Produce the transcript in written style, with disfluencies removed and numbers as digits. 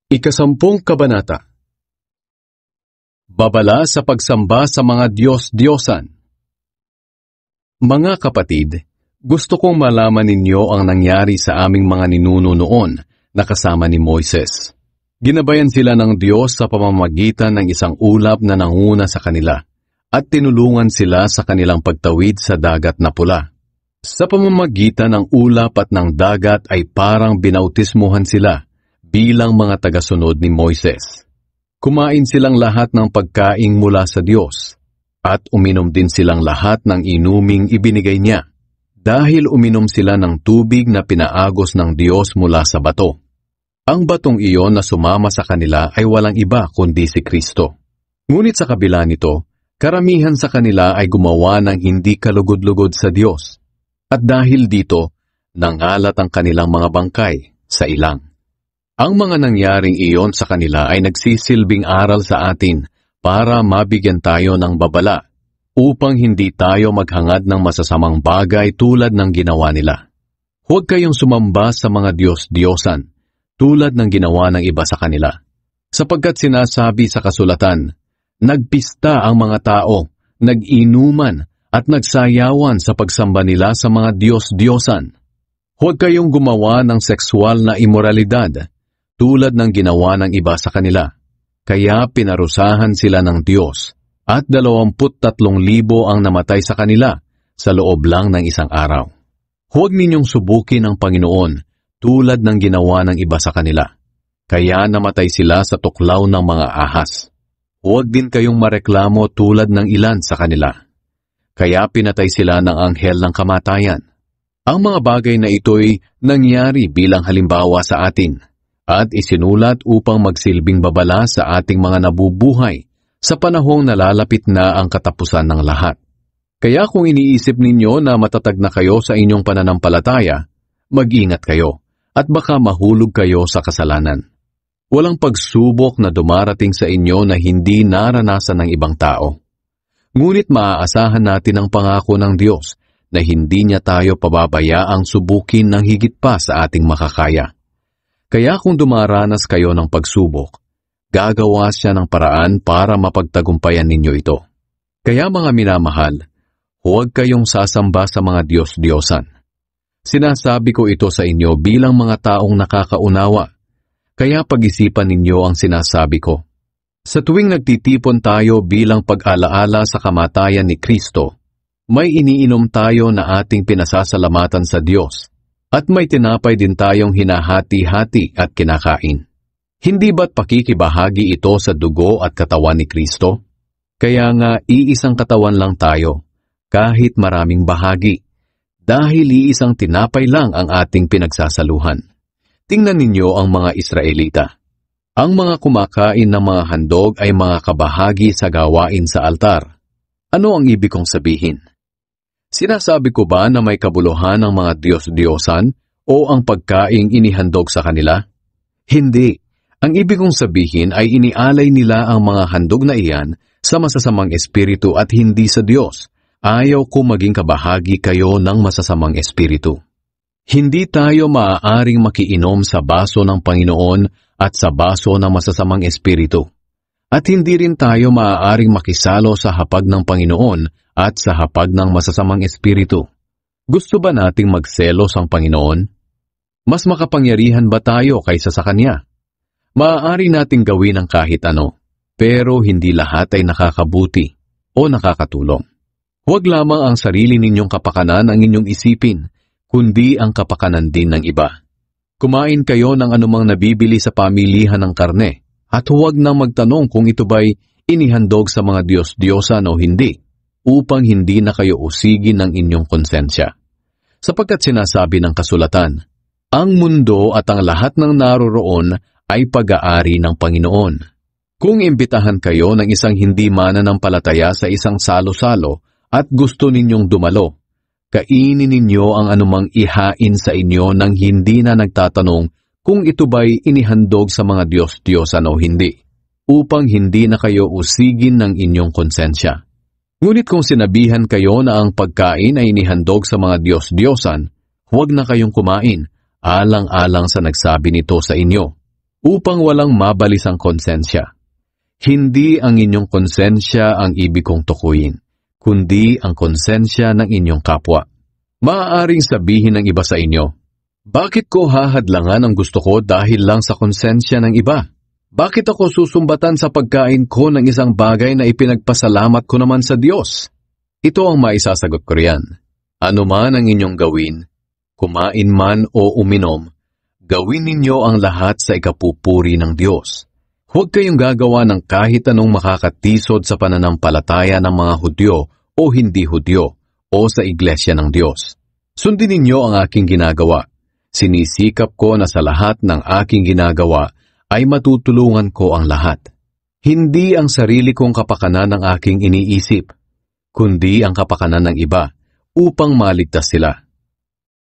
Ikasampung Kabanata. Babala sa pagsamba sa mga Diyos-Diyosan. Mga kapatid, gusto kong malaman ninyo ang nangyari sa aming mga ninuno noon na kasama ni Moises. Ginabayan sila ng Diyos sa pamamagitan ng isang ulap na nanguna sa kanila at tinulungan sila sa kanilang pagtawid sa dagat na pula. Sa pamamagitan ng ulap at ng dagat ay parang binautismuhan sila bilang mga tagasunod ni Moises. Kumain silang lahat ng pagkaing mula sa Diyos at uminom din silang lahat ng inuming ibinigay niya dahil uminom sila ng tubig na pinaagos ng Diyos mula sa bato. Ang batong iyon na sumama sa kanila ay walang iba kundi si Kristo. Ngunit sa kabila nito, karamihan sa kanila ay gumawa ng hindi kalugod-lugod sa Diyos. At dahil dito, nangalat ang kanilang mga bangkay sa ilang. Ang mga nangyaring iyon sa kanila ay nagsisilbing aral sa atin para mabigyan tayo ng babala upang hindi tayo maghangad ng masasamang bagay tulad ng ginawa nila. Huwag kayong sumamba sa mga Diyos-Diyosan tulad ng ginawa ng iba sa kanila. Sapagkat sinasabi sa kasulatan, nagpista ang mga tao, nag-inuman at nagsayawan sa pagsamba nila sa mga Diyos-Diyosan. Huwag kayong gumawa ng sexual na imoralidad tulad ng ginawa ng iba sa kanila. Kaya pinarusahan sila ng Diyos at 23,000 ang namatay sa kanila sa loob lang ng isang araw. Huwag ninyong subukin ang Panginoon tulad ng ginawa ng iba sa kanila. Kaya namatay sila sa tuklaw ng mga ahas. Huwag din kayong mareklamo tulad ng ilan sa kanila. Kaya pinatay sila ng anghel ng kamatayan. Ang mga bagay na ito'y nangyari bilang halimbawa sa atin at isinulat upang magsilbing babala sa ating mga nabubuhay sa panahong nalalapit na ang katapusan ng lahat. Kaya kung iniisip ninyo na matatag na kayo sa inyong pananampalataya, mag-ingat kayo at baka mahulog kayo sa kasalanan. Walang pagsubok na dumarating sa inyo na hindi naranasan ng ibang tao. Ngunit maaasahan natin ang pangako ng Diyos na hindi niya tayo pababayaang subukin ng higit pa sa ating makakaya. Kaya kung dumaranas kayo ng pagsubok, gagawa siya ng paraan para mapagtagumpayan ninyo ito. Kaya mga minamahal, huwag kayong sasamba sa mga Diyos-Diyosan. Sinasabi ko ito sa inyo bilang mga taong nakakaunawa, kaya pag-isipan ninyo ang sinasabi ko. Sa tuwing nagtitipon tayo bilang pag-alaala sa kamatayan ni Kristo, may iniinom tayo na ating pinasasalamatan sa Diyos, at may tinapay din tayong hinahati-hati at kinakain. Hindi ba't pakikibahagi ito sa dugo at katawan ni Kristo? Kaya nga iisang katawan lang tayo, kahit maraming bahagi. Dahil iisang tinapay lang ang ating pinagsasaluhan. Tingnan ninyo ang mga Israelita. Ang mga kumakain ng mga handog ay mga kabahagi sa gawain sa altar. Ano ang ibig kong sabihin? Sinasabi ko ba na may kabuluhan ng mga Diyos-Diyosan o ang pagkaing inihandog sa kanila? Hindi. Ang ibig kong sabihin ay inialay nila ang mga handog na iyan sa masasamang espiritu at hindi sa Diyos. Ayaw ko maging kabahagi kayo ng masasamang espiritu. Hindi tayo maaaring makiinom sa baso ng Panginoon at sa baso ng masasamang espiritu. At hindi rin tayo maaaring makisalo sa hapag ng Panginoon at sa hapag ng masasamang espiritu. Gusto ba nating magselos ang Panginoon? Mas makapangyarihan ba tayo kaysa sa Kanya? Maaari nating gawin ang kahit ano, pero hindi lahat ay nakakabuti o nakakatulong. Huwag lamang ang sarili ninyong kapakanan ang inyong isipin, kundi ang kapakanan din ng iba. Kumain kayo ng anumang nabibili sa pamilihan ng karne, at huwag na magtanong kung ito ba'y inihandog sa mga Diyos-Diyosan o hindi, upang hindi na kayo usigin ng inyong konsensya. Sapagkat sinasabi ng kasulatan, ang mundo at ang lahat ng naroroon ay pag-aari ng Panginoon. Kung imbitahan kayo ng isang hindi mananampalataya sa isang salo-salo, at gusto ninyong dumalo, kainin ninyo ang anumang ihain sa inyo nang hindi na nagtatanong kung ito ba'y inihandog sa mga Diyos-Diyosan o hindi, upang hindi na kayo usigin ng inyong konsensya. Ngunit kung sinabihan kayo na ang pagkain ay inihandog sa mga Diyos-Diyosan, huwag na kayong kumain, alang-alang sa nagsabi nito sa inyo, upang walang mabalis ang konsensya. Hindi ang inyong konsensya ang ibig kong tukuyin, kundi ang konsensya ng inyong kapwa. Maaaring sabihin ng iba sa inyo, bakit ko hahadlangan ang gusto ko dahil lang sa konsensya ng iba? Bakit ako susumbatan sa pagkain ko ng isang bagay na ipinagpasalamat ko naman sa Diyos? Ito ang maisasagot ko riyan. Ano man ang inyong gawin, kumain man o uminom, gawin ninyo ang lahat sa ikapupuri ng Diyos. Huwag kayong gagawa ng kahit anong makakatisod sa pananampalataya ng mga Hudyo o hindi Hudyo o sa iglesia ng Diyos. Sundin ninyo ang aking ginagawa. Sinisikap ko na sa lahat ng aking ginagawa ay matutulungan ko ang lahat. Hindi ang sarili kong kapakanan ang aking iniisip, kundi ang kapakanan ng iba upang maligtas sila.